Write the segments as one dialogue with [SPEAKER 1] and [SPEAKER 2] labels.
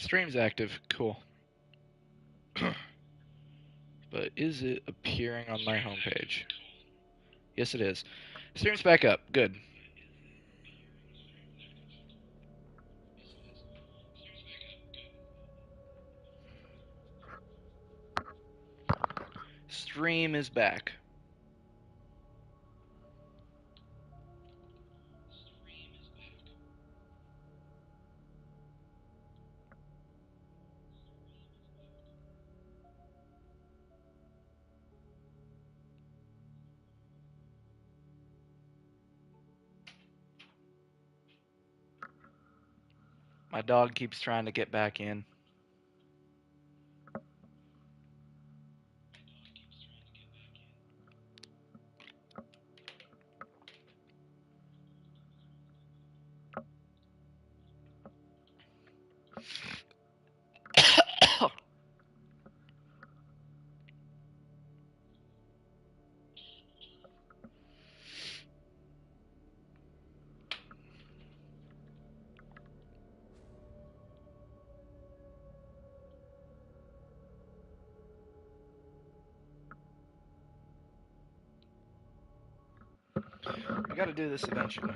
[SPEAKER 1] Stream's active. Cool. But is it appearing on my homepage? Yes, it is. Stream's back up. Good. Stream is back. My dog keeps trying to get back in. I gotta do this eventually.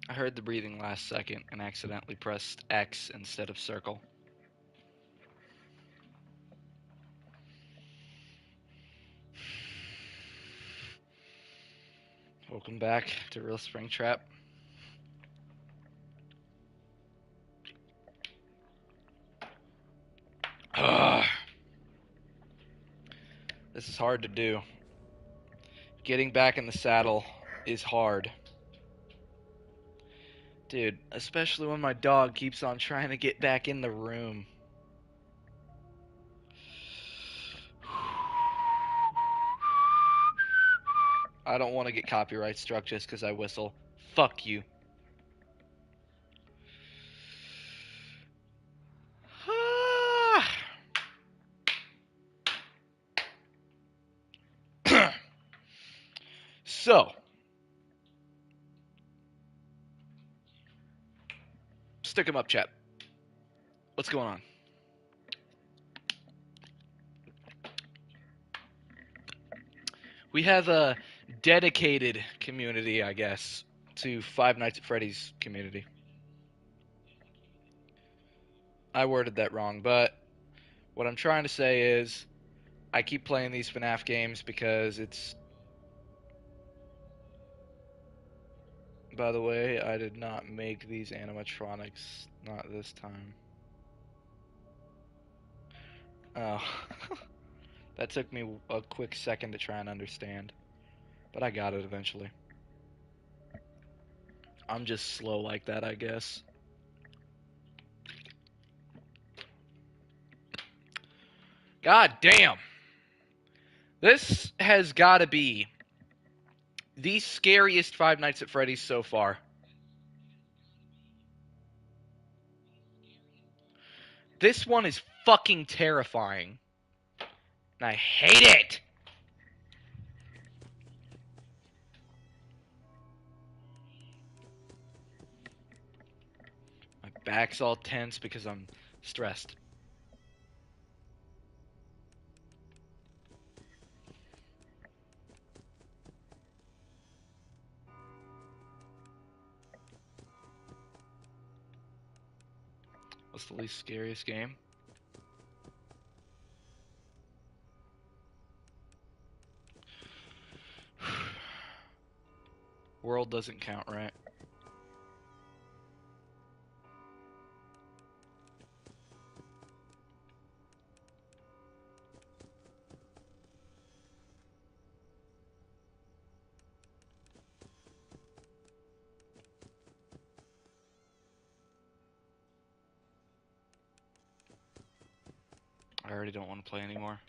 [SPEAKER 1] I heard the breathing last second and accidentally pressed X instead of circle. Welcome back to Real Springtrap. This is hard to do. Getting back in the saddle is hard. Dude, especially when my dog keeps on trying to get back in the room. I don't want to get copyright struck just because I whistle. Fuck you. So, stick 'em up, chat. What's going on? We have a dedicated community, I guess, to Five Nights at Freddy's community. I worded that wrong, but what I'm trying to say is I keep playing these FNAF games because it's... By the way, I did not make these animatronics. Not this time. Oh. That took me a quick second to try and understand. But I got it eventually. I'm just slow like that, I guess. God damn! This has got to be the scariest Five Nights at Freddy's so far. This one is fucking terrifying. And I hate it! My back's all tense because I'm stressed. What's the least scariest game? World doesn't count, right? I already don't want to play anymore.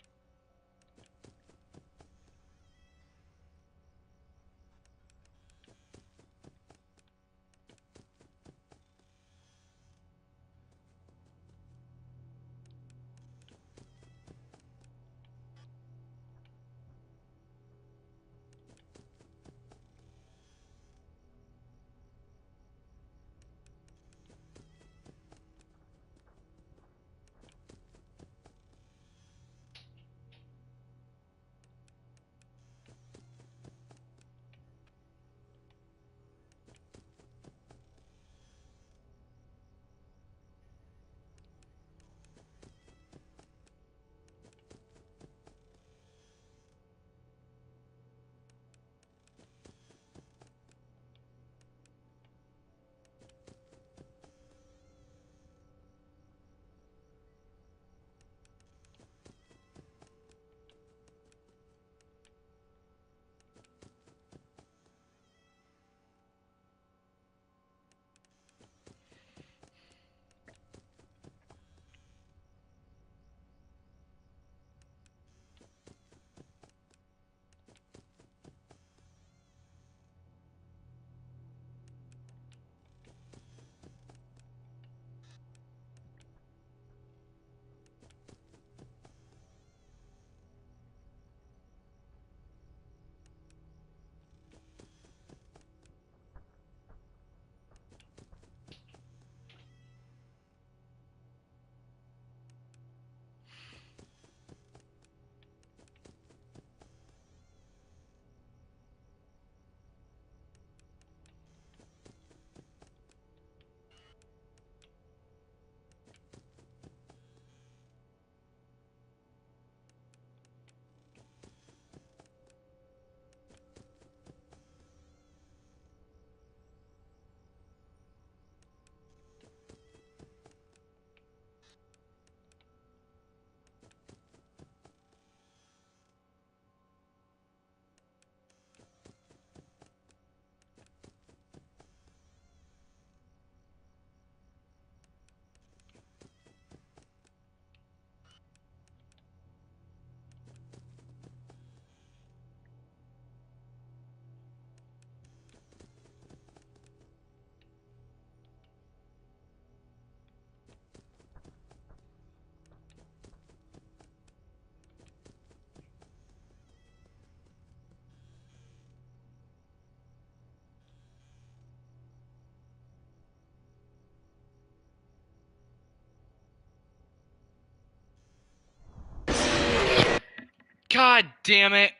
[SPEAKER 1] God damn it.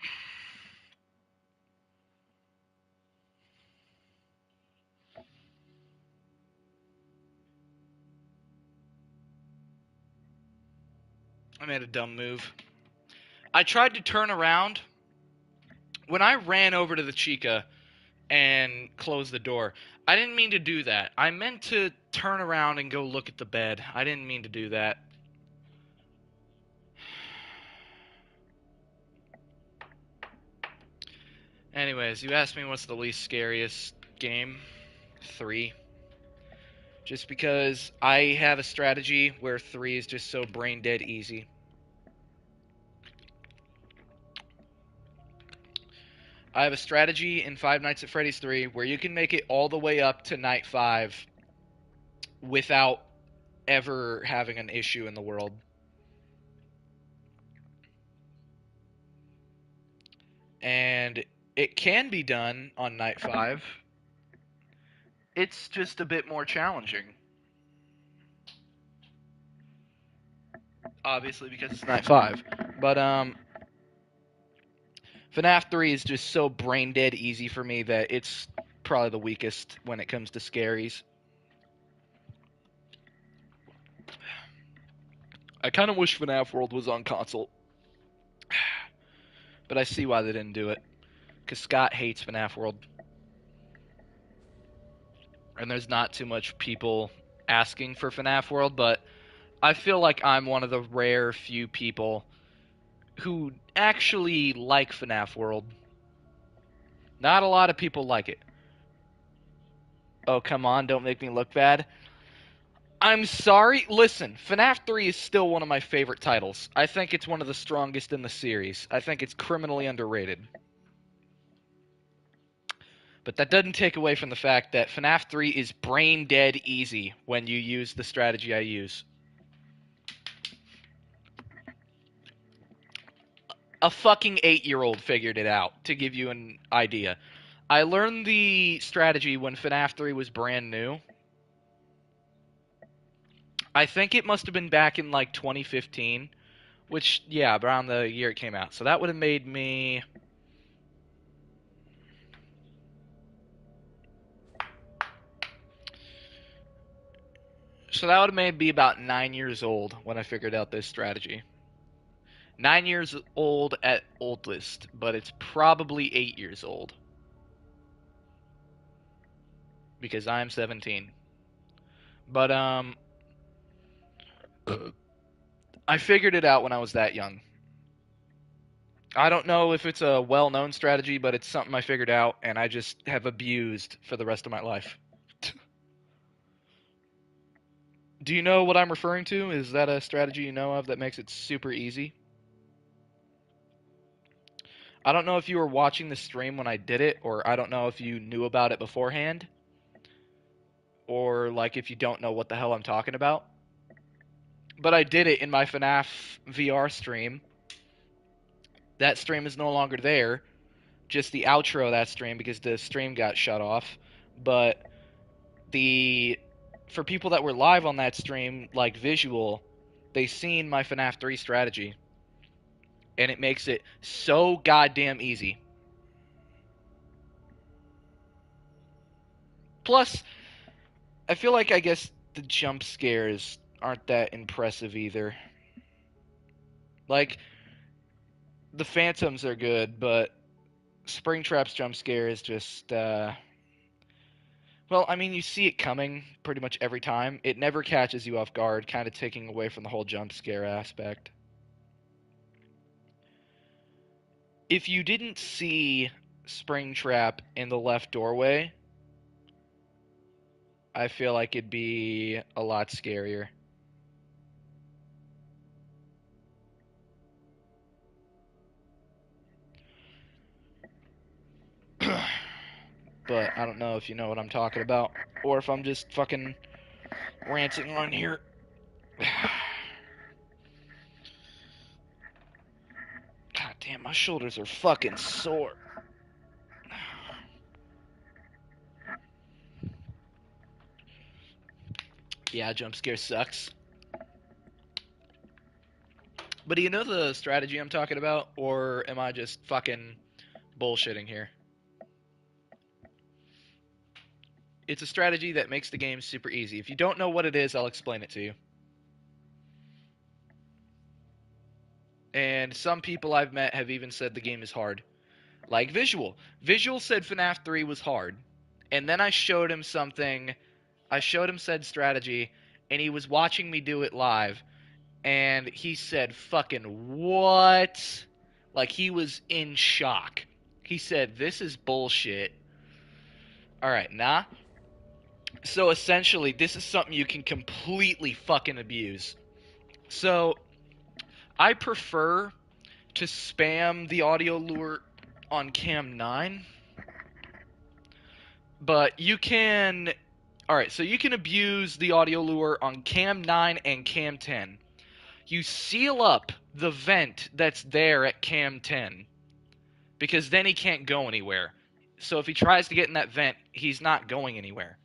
[SPEAKER 1] I made a dumb move. I tried to turn around. When I ran over to the Chica and close the door. I didn't mean to do that. I meant to turn around and go look at the bed. I didn't mean to do that. Anyways, you asked me what's the least scariest game? 3. Just because I have a strategy where 3 is just so brain dead easy. I have a strategy in Five Nights at Freddy's 3 where you can make it all the way up to night 5 without ever having an issue in the world. And it can be done on night 5. It's just a bit more challenging. Obviously, because it's night 5. But, FNAF 3 is just so brain dead easy for me that it's probably the weakest when it comes to scaries. I kind of wish FNAF World was on console. But I see why they didn't do it. Because Scott hates FNAF World. and there's not too much people asking for FNAF World, but I feel like I'm one of the rare few people who actually like FNAF World. Not a lot of people like it. Oh, come on, don't make me look bad. I'm sorry. Listen, FNAF 3 is still one of my favorite titles. I think it's one of the strongest in the series. I think it's criminally underrated. But that doesn't take away from the fact that FNAF 3 is brain dead easy when you use the strategy I use. A fucking 8-year-old figured it out, to give you an idea. I learned the strategy when FNAF 3 was brand new. I think it must have been back in, like, 2015. Which, yeah, around the year it came out. So that would have made me... So that would have made me about 9 years old when I figured out this strategy. 9 years old at oldest, but it's probably 8 years old. Because I'm 17. But, I figured it out when I was that young. I don't know if it's a well-known strategy, but it's something I figured out, and I just have abused for the rest of my life. Do you know what I'm referring to? Is that a strategy you know of that makes it super easy? I don't know if you were watching the stream when I did it, or I don't know if you knew about it beforehand, or like if you don't know what the hell I'm talking about. But I did it in my FNAF VR stream. That stream is no longer there. Just the outro of that stream because the stream got shut off. But for people that were live on that stream, like visual, they seen my FNAF 3 strategy. And it makes it so goddamn easy. Plus, I feel like I guess the jump scares aren't that impressive either. Like, the Phantoms are good, but Springtrap's jump scare is just, well, I mean, you see it coming pretty much every time. It never catches you off guard, kind of taking away from the whole jump scare aspect. If you didn't see Springtrap in the left doorway, I feel like it'd be a lot scarier. But I don't know if you know what I'm talking about, or if I'm just fucking ranting on here. God damn, my shoulders are fucking sore. Yeah, jump scare sucks. But do you know the strategy I'm talking about, or am I just fucking bullshitting here? It's a strategy that makes the game super easy. If you don't know what it is, I'll explain it to you. And some people I've met have even said the game is hard. Like Visual. Visual said FNAF 3 was hard. And then I showed him something. I showed him said strategy, and he was watching me do it live. And he said, fucking what? Like, he was in shock. He said, this is bullshit. Alright, nah. So essentially, this is something you can completely fucking abuse. So, I prefer to spam the audio lure on cam 9. But you can... Alright, so you can abuse the audio lure on cam 9 and cam 10. You seal up the vent that's there at cam 10. Because then he can't go anywhere. So if he tries to get in that vent, he's not going anywhere.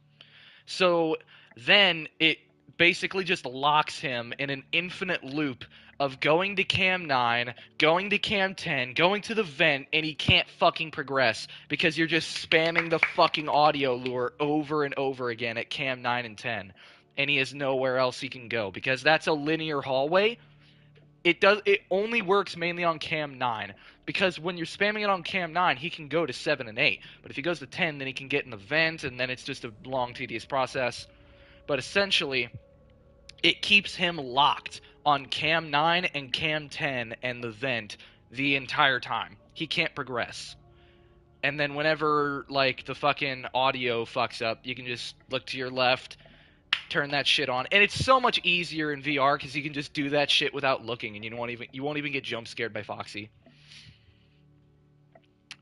[SPEAKER 1] So then it basically just locks him in an infinite loop of going to cam 9, going to cam 10, going to the vent, and he can't fucking progress because you're just spamming the fucking audio lure over and over again at cam 9 and 10. And he has nowhere else he can go because that's a linear hallway. It only works mainly on cam 9, because when you're spamming it on cam 9, he can go to 7 and 8. But if he goes to 10, then he can get in the vent, and then it's just a long, tedious process. But essentially, it keeps him locked on cam 9 and cam 10 and the vent the entire time. He can't progress. And then whenever, like, the fucking audio fucks up, you can just look to your left, turn that shit on. And it's so much easier in VR because you can just do that shit without looking, and you won't even get jump scared by Foxy.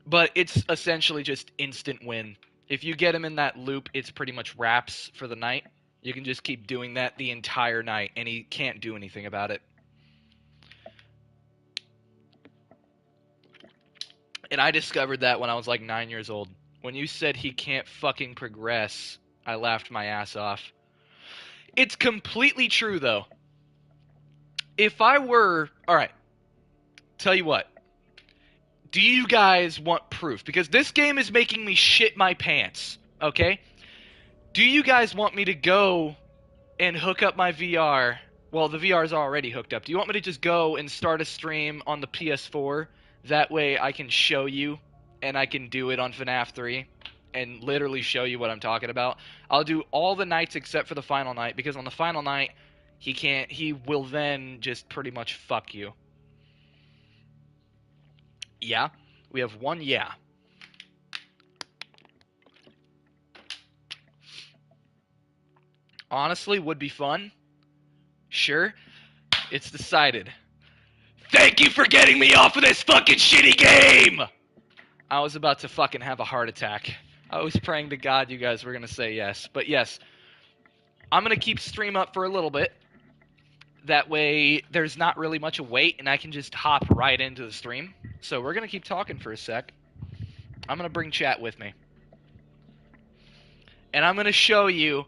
[SPEAKER 1] But it's essentially just instant win. If you get him in that loop, it's pretty much wraps for the night. You can just keep doing that the entire night, and he can't do anything about it. And I discovered that when I was like 9 years old. When you said he can't fucking progress, I laughed my ass off. It's completely true, though. If I were... Alright. Tell you what. Do you guys want proof? Because this game is making me shit my pants. Okay? Do you guys want me to go and hook up my VR? Well, the VR is already hooked up. Do you want me to just go and start a stream on the PS4? That way I can show you, and I can do it on FNAF 3, and literally show you what I'm talking about. I'll do all the nights except for the final night, because on the final night, he will then just pretty much fuck you. Yeah? We have one yeah. Honestly, would be fun. Sure. It's decided. Thank you for getting me off of this fucking shitty game! I was about to fucking have a heart attack. I was praying to God you guys were gonna say yes. But yes, I'm gonna keep stream up for a little bit. That way, there's not really much of wait, and I can just hop right into the stream. So we're gonna keep talking for a sec. I'm gonna bring chat with me. And I'm gonna show you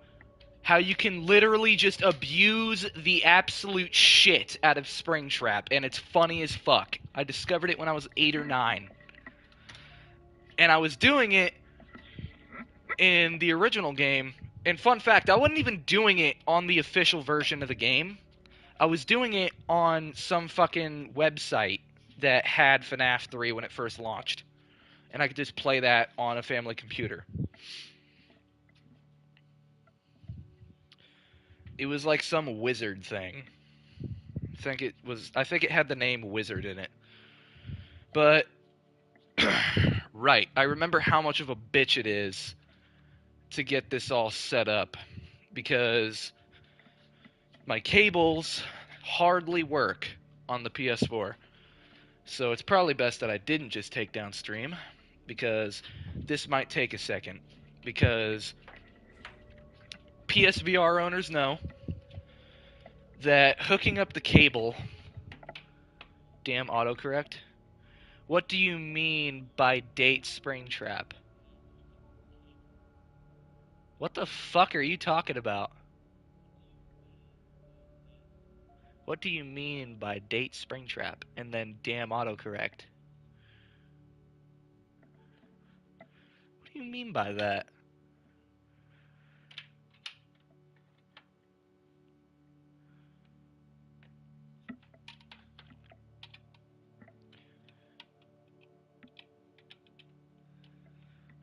[SPEAKER 1] how you can literally just abuse the absolute shit out of Springtrap, and it's funny as fuck. I discovered it when I was 8 or 9. And I was doing it in the original game. And fun fact, I wasn't even doing it on the official version of the game. I was doing it on some fucking website that had FNAF 3 when it first launched. And I could just play that on a family computer. It was like some wizard thing. I think it had the name Wizard in it. But right, I remember how much of a bitch it is to get this all set up, because my cables hardly work on the PS4. So it's probably best that I didn't just take down stream, because this might take a second, because PSVR owners know that hooking up the cable... Damn autocorrect. What do you mean by date Springtrap? What the fuck are you talking about? What do you mean by date Springtrap? And then damn autocorrect. What do you mean by that?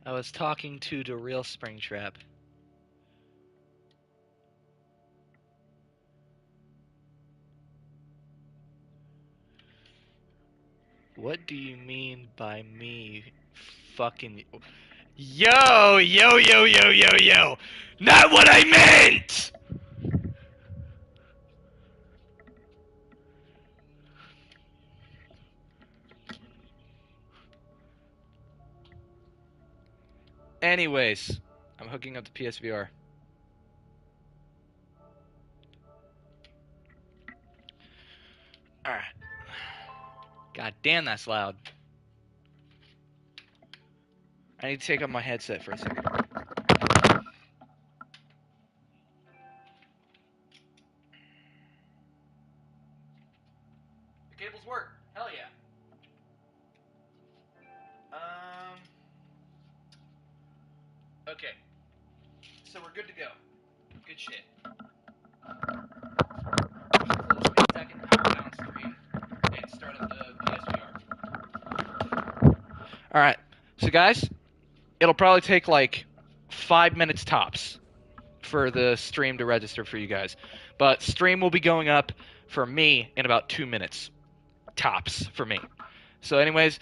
[SPEAKER 1] I was talking to the real Springtrap. What do you mean by me fucking... Yo, yo, yo, yo, yo, yo! Not what I meant! Anyways, I'm hooking up the PSVR. Alright. God damn, that's loud. I need to take off my headset for a second. The cables work. Hell yeah. Okay. So we're good to go. Good shit. Close me a second. I'm down stream. All right. So guys, it'll probably take like 5 minutes tops for the stream to register for you guys. But stream will be going up for me in about 2 minutes tops for me. So anyways,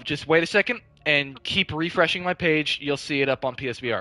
[SPEAKER 1] just wait a second and keep refreshing my page. You'll see it up on PSVR.